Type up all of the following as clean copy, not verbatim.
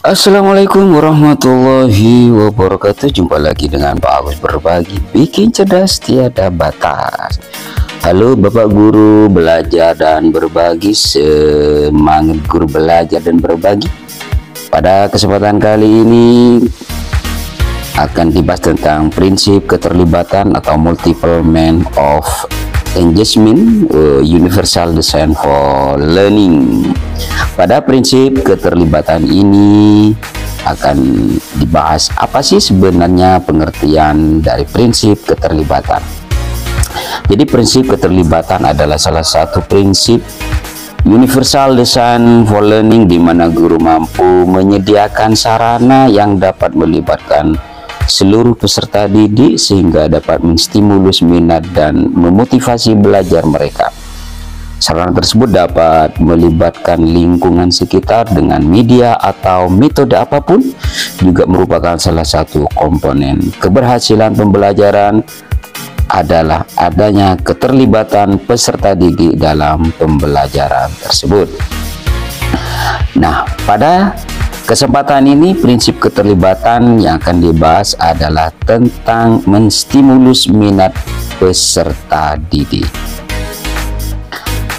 Assalamualaikum warahmatullahi wabarakatuh. Jumpa lagi dengan Pak Agus Berbagi, bikin cerdas tiada batas. Halo Bapak Guru Belajar dan Berbagi, semangat guru belajar dan berbagi. Pada kesempatan kali ini akan dibahas tentang prinsip keterlibatan atau multiple means of engagement, universal design for learning. Pada prinsip keterlibatan ini akan dibahas apa sih sebenarnya pengertian dari prinsip keterlibatan. Jadi prinsip keterlibatan adalah salah satu prinsip universal design for learning di mana guru mampu menyediakan sarana yang dapat melibatkan seluruh peserta didik sehingga dapat menstimulus minat dan memotivasi belajar mereka. Sarana tersebut dapat melibatkan lingkungan sekitar dengan media atau metode apapun, juga merupakan salah satu komponen keberhasilan pembelajaran adalah adanya keterlibatan peserta didik dalam pembelajaran tersebut. Nah, pada kesempatan ini prinsip keterlibatan yang akan dibahas adalah tentang menstimulus minat peserta didik.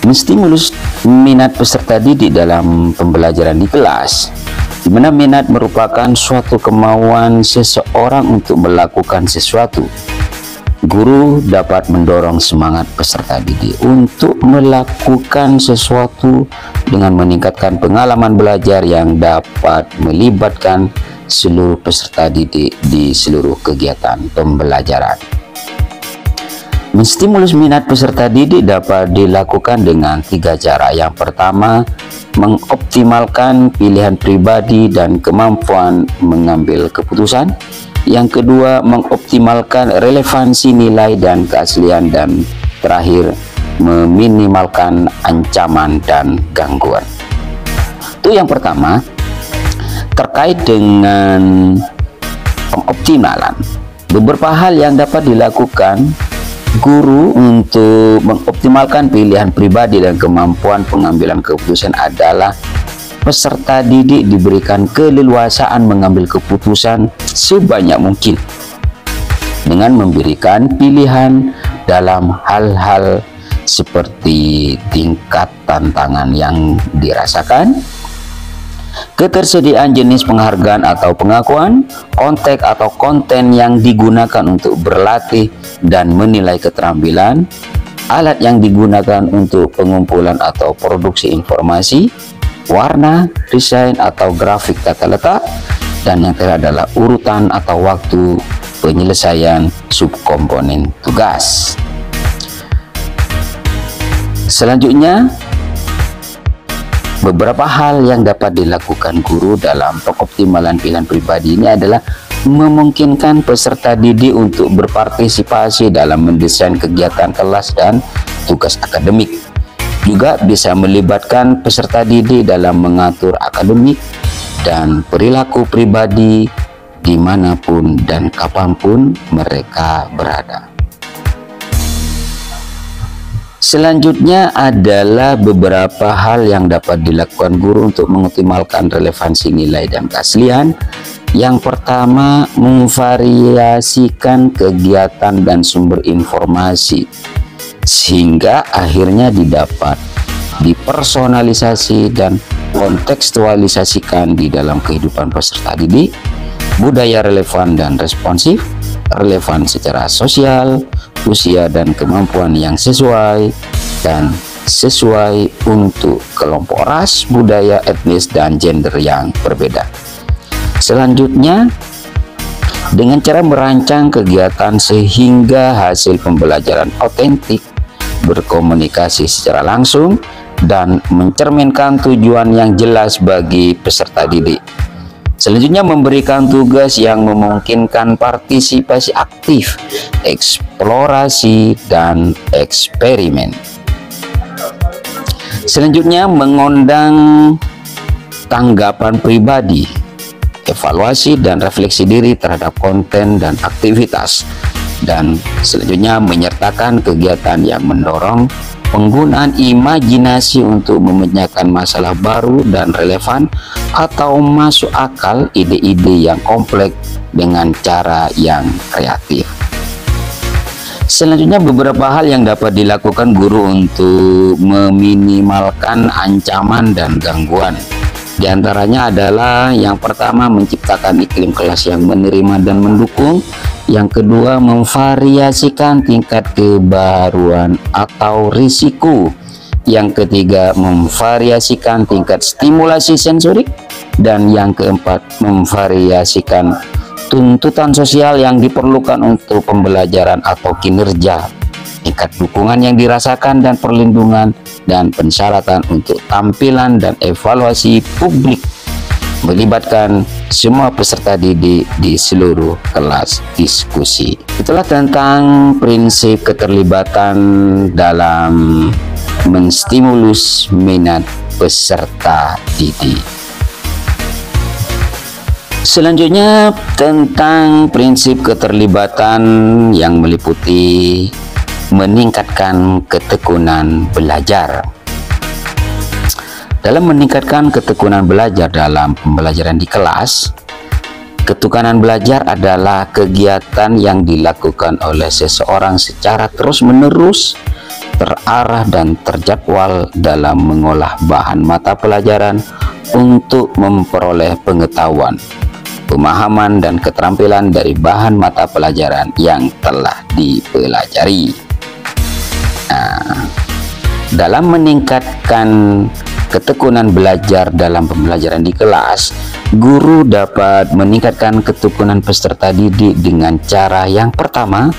Menstimulus minat peserta didik dalam pembelajaran di kelas, di mana minat merupakan suatu kemauan seseorang untuk melakukan sesuatu. Guru dapat mendorong semangat peserta didik untuk melakukan sesuatu dengan meningkatkan pengalaman belajar yang dapat melibatkan seluruh peserta didik di seluruh kegiatan pembelajaran. Menstimulus minat peserta didik dapat dilakukan dengan 3 cara. Yang pertama, mengoptimalkan pilihan pribadi dan kemampuan mengambil keputusan. Yang kedua, mengoptimalkan relevansi nilai dan keaslian. Dan terakhir, meminimalkan ancaman dan gangguan. Itu yang pertama, terkait dengan pengoptimalan. Beberapa hal yang dapat dilakukan guru untuk mengoptimalkan pilihan pribadi dan kemampuan pengambilan keputusan adalah peserta didik diberikan keleluasaan mengambil keputusan sebanyak mungkin dengan memberikan pilihan dalam hal-hal seperti tingkat tantangan yang dirasakan, ketersediaan jenis penghargaan atau pengakuan, konteks atau konten yang digunakan untuk berlatih dan menilai keterampilan, alat yang digunakan untuk pengumpulan atau produksi informasi, warna, desain atau grafik tata letak, dan yang terakhir adalah urutan atau waktu penyelesaian subkomponen tugas. Selanjutnya, beberapa hal yang dapat dilakukan guru dalam pengoptimalan pilihan pribadi ini adalah memungkinkan peserta didik untuk berpartisipasi dalam mendesain kegiatan kelas dan tugas akademik. Juga bisa melibatkan peserta didik dalam mengatur akademik dan perilaku pribadi dimanapun dan kapanpun mereka berada. Selanjutnya adalah beberapa hal yang dapat dilakukan guru untuk mengoptimalkan relevansi nilai dan keaslian. Yang pertama, memvariasikan kegiatan dan sumber informasi sehingga akhirnya didapat dipersonalisasi dan kontekstualisasikan di dalam kehidupan peserta didik. Budaya relevan dan responsif, relevan secara sosial, usia dan kemampuan yang sesuai, dan sesuai untuk kelompok ras, budaya, etnis, dan gender yang berbeda. Selanjutnya, dengan cara merancang kegiatan sehingga hasil pembelajaran otentik, berkomunikasi secara langsung, dan mencerminkan tujuan yang jelas bagi peserta didik. Selanjutnya, memberikan tugas yang memungkinkan partisipasi aktif, eksplorasi, dan eksperimen. Selanjutnya, mengundang tanggapan pribadi, evaluasi dan refleksi diri terhadap konten dan aktivitas. Dan selanjutnya menyertakan kegiatan yang mendorong penggunaan imajinasi untuk memecahkan masalah baru dan relevan atau masuk akal ide-ide yang kompleks dengan cara yang kreatif. Selanjutnya beberapa hal yang dapat dilakukan guru untuk meminimalkan ancaman dan gangguan. Di antaranya adalah yang pertama menciptakan iklim kelas yang menerima dan mendukung. Yang kedua memvariasikan tingkat kebaruan atau risiko. Yang ketiga memvariasikan tingkat stimulasi sensorik. Dan yang keempat memvariasikan tuntutan sosial yang diperlukan untuk pembelajaran atau kinerja, tingkat dukungan yang dirasakan dan perlindungan, dan persyaratan untuk tampilan dan evaluasi publik melibatkan semua peserta didik di seluruh kelas diskusi. Itulah tentang prinsip keterlibatan dalam menstimulus minat peserta didik. Selanjutnya tentang prinsip keterlibatan yang meliputi meningkatkan ketekunan belajar. Dalam meningkatkan ketekunan belajar dalam pembelajaran di kelas, ketekunan belajar adalah kegiatan yang dilakukan oleh seseorang secara terus-menerus, terarah dan terjadwal dalam mengolah bahan mata pelajaran untuk memperoleh pengetahuan, pemahaman dan keterampilan dari bahan mata pelajaran yang telah dipelajari. Dalam meningkatkan ketekunan belajar dalam pembelajaran di kelas, guru dapat meningkatkan ketekunan peserta didik dengan cara yang pertama,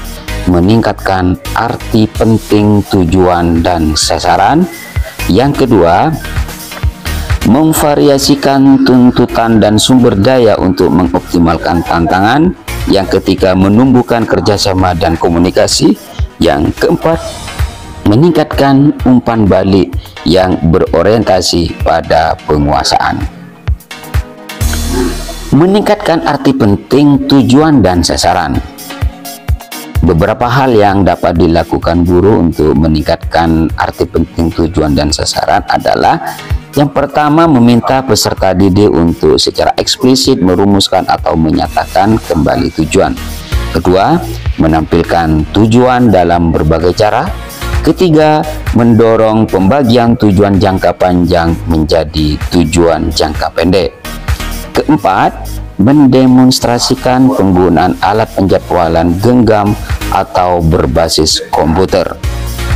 meningkatkan arti penting, tujuan, dan sasaran. Yang kedua, memvariasikan tuntutan dan sumber daya untuk mengoptimalkan tantangan. Yang ketiga, menumbuhkan kerjasama dan komunikasi. Yang keempat, meningkatkan umpan balik yang berorientasi pada penguasaan. Meningkatkan arti penting, tujuan, dan sasaran. Beberapa hal yang dapat dilakukan guru untuk meningkatkan arti penting, tujuan, dan sasaran adalah yang pertama, meminta peserta didik untuk secara eksplisit merumuskan atau menyatakan kembali tujuan. Kedua, menampilkan tujuan dalam berbagai cara. Ketiga, mendorong pembagian tujuan jangka panjang menjadi tujuan jangka pendek. Keempat, mendemonstrasikan penggunaan alat penjadwalan genggam atau berbasis komputer.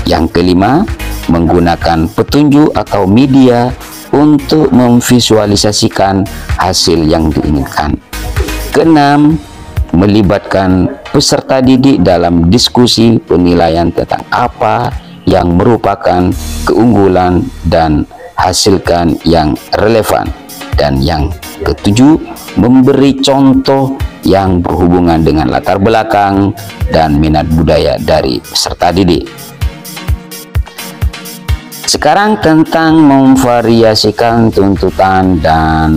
Yang kelima, menggunakan petunjuk atau media untuk memvisualisasikan hasil yang diinginkan. Keenam, melibatkan peserta didik dalam diskusi penilaian tentang apa yang merupakan keunggulan dan hasilkan yang relevan. Dan yang ketujuh, memberi contoh yang berhubungan dengan latar belakang dan minat budaya dari peserta didik. Sekarang tentang memvariasikan tuntutan dan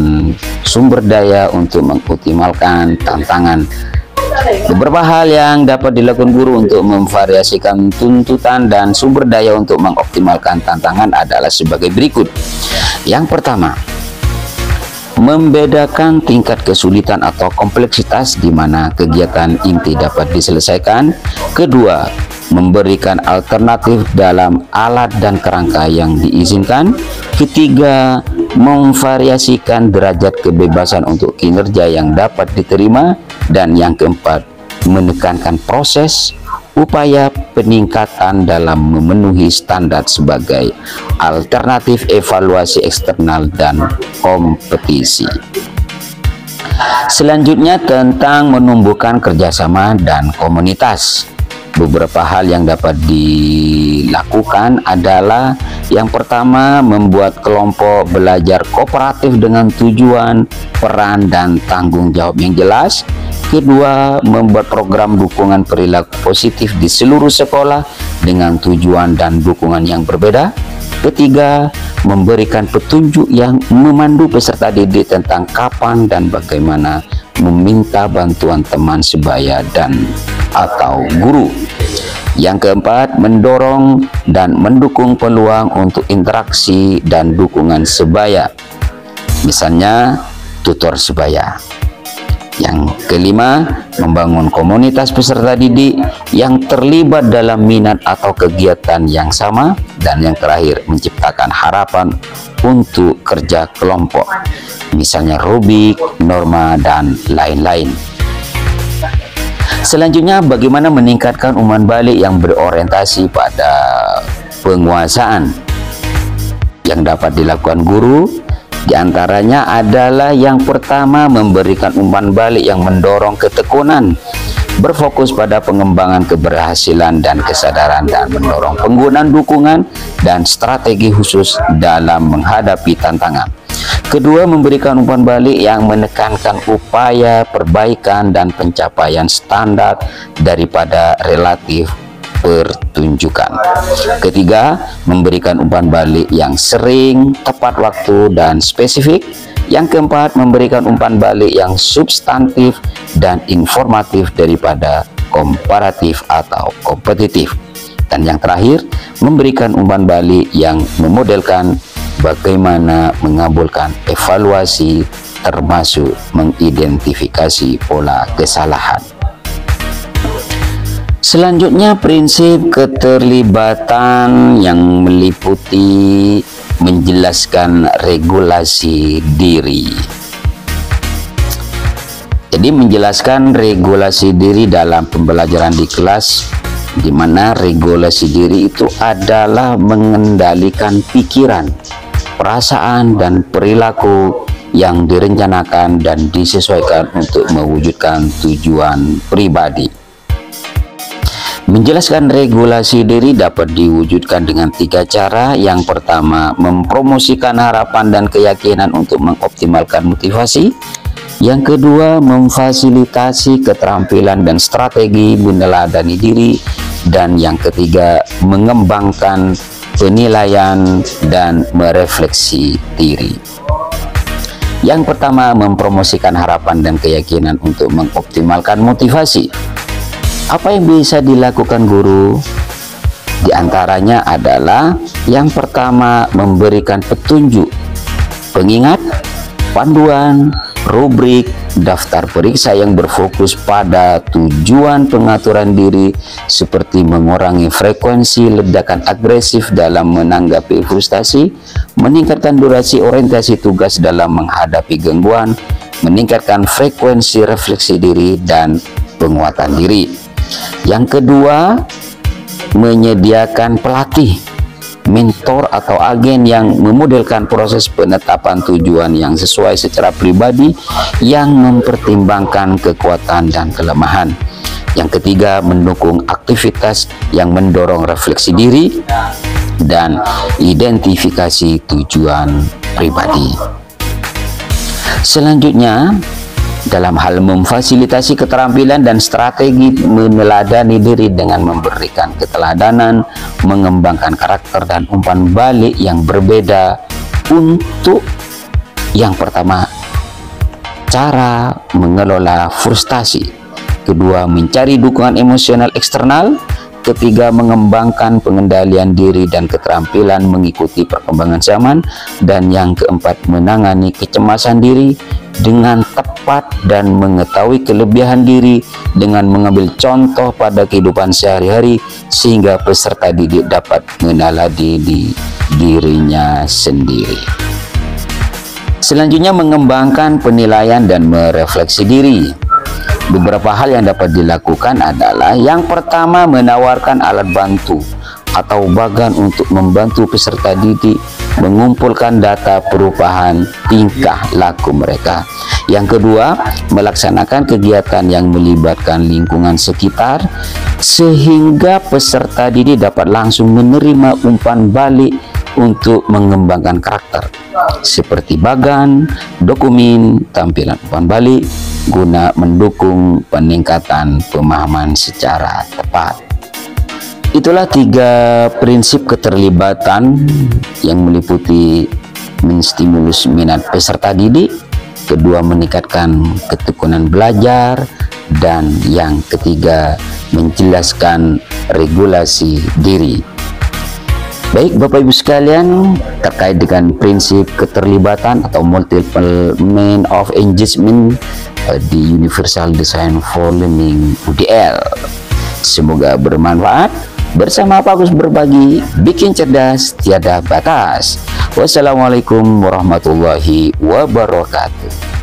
sumber daya untuk mengoptimalkan tantangan. Beberapa hal yang dapat dilakukan guru untuk memvariasikan tuntutan dan sumber daya untuk mengoptimalkan tantangan adalah sebagai berikut. Yang pertama, membedakan tingkat kesulitan atau kompleksitas di mana kegiatan inti dapat diselesaikan. Kedua, memberikan alternatif dalam alat dan kerangka yang diizinkan. Ketiga, memvariasikan derajat kebebasan untuk kinerja yang dapat diterima. Dan yang keempat, menekankan proses upaya peningkatan dalam memenuhi standar sebagai alternatif evaluasi eksternal dan kompetisi. Selanjutnya tentang menumbuhkan kerjasama dan komunitas. Beberapa hal yang dapat dilakukan adalah yang pertama, membuat kelompok belajar kooperatif dengan tujuan, peran, dan tanggung jawab yang jelas. Kedua, membuat program dukungan perilaku positif di seluruh sekolah dengan tujuan dan dukungan yang berbeda. Ketiga, memberikan petunjuk yang memandu peserta didik tentang kapan dan bagaimana meminta bantuan teman sebaya dan atau guru. Yang keempat, mendorong dan mendukung peluang untuk interaksi dan dukungan sebaya, misalnya tutor sebaya. Yang kelima, membangun komunitas peserta didik yang terlibat dalam minat atau kegiatan yang sama. Dan yang terakhir, menciptakan harapan untuk kerja kelompok, misalnya rubrik, norma, dan lain-lain. Selanjutnya, bagaimana meningkatkan umpan balik yang berorientasi pada penguasaan? Yang dapat dilakukan guru di antaranya adalah yang pertama, memberikan umpan balik yang mendorong ketekunan, berfokus pada pengembangan keberhasilan dan kesadaran, dan mendorong penggunaan dukungan dan strategi khusus dalam menghadapi tantangan. Kedua, memberikan umpan balik yang menekankan upaya perbaikan dan pencapaian standar daripada relatif pertunjukan. Ketiga, memberikan umpan balik yang sering, tepat waktu, dan spesifik. Yang keempat, memberikan umpan balik yang substantif dan informatif daripada komparatif atau kompetitif. Dan yang terakhir, memberikan umpan balik yang memodelkan bagaimana mengabulkan evaluasi, termasuk mengidentifikasi pola kesalahan. Selanjutnya, prinsip keterlibatan yang meliputi menjelaskan regulasi diri. Jadi menjelaskan regulasi diri dalam pembelajaran di kelas, di mana regulasi diri itu adalah mengendalikan pikiran, perasaan, dan perilaku yang direncanakan dan disesuaikan untuk mewujudkan tujuan pribadi. Menjelaskan regulasi diri dapat diwujudkan dengan 3 cara. Yang pertama, mempromosikan harapan dan keyakinan untuk mengoptimalkan motivasi. Yang kedua, memfasilitasi keterampilan dan strategi meneladani diri. Dan yang ketiga, mengembangkan penilaian dan merefleksi diri. Yang pertama, mempromosikan harapan dan keyakinan untuk mengoptimalkan motivasi. Apa yang bisa dilakukan guru? Di antaranya adalah yang pertama, memberikan petunjuk, pengingat, panduan, rubrik, daftar periksa yang berfokus pada tujuan pengaturan diri, seperti mengurangi frekuensi ledakan agresif dalam menanggapi frustasi, meningkatkan durasi orientasi tugas dalam menghadapi gangguan, meningkatkan frekuensi refleksi diri, dan penguatan diri. Yang kedua, menyediakan pelatih, mentor atau agen yang memodelkan proses penetapan tujuan yang sesuai secara pribadi, yang mempertimbangkan kekuatan dan kelemahan. Yang ketiga, mendukung aktivitas yang mendorong refleksi diri dan identifikasi tujuan pribadi. Selanjutnya, dalam hal memfasilitasi keterampilan dan strategi meneladani diri dengan memberikan keteladanan, mengembangkan karakter dan umpan balik yang berbeda untuk yang pertama, cara mengelola frustasi. Kedua, mencari dukungan emosional eksternal. Ketiga, mengembangkan pengendalian diri dan keterampilan mengikuti perkembangan zaman. Dan yang keempat, menangani kecemasan diri dengan tepat dan mengetahui kelebihan diri dengan mengambil contoh pada kehidupan sehari-hari, sehingga peserta didik dapat mengenali dirinya sendiri. Selanjutnya, mengembangkan penilaian dan merefleksi diri. Beberapa hal yang dapat dilakukan adalah yang pertama, menawarkan alat bantu atau bagan untuk membantu peserta didik mengumpulkan data perubahan tingkah laku mereka. Yang kedua, melaksanakan kegiatan yang melibatkan lingkungan sekitar sehingga peserta didik dapat langsung menerima umpan balik untuk mengembangkan karakter, seperti bagan, dokumen, tampilan umpan balik, guna mendukung peningkatan pemahaman secara tepat. Itulah 3 prinsip keterlibatan yang meliputi menstimulus minat peserta didik, kedua meningkatkan ketekunan belajar, Dan yang ketiga, menjelaskan regulasi diri. Baik Bapak Ibu sekalian, terkait dengan prinsip keterlibatan atau multiple means of engagement di Universal Design for Learning UDL. Semoga bermanfaat. Bersama Pak Agus berbagi, bikin cerdas tiada batas. Wassalamualaikum warahmatullahi wabarakatuh.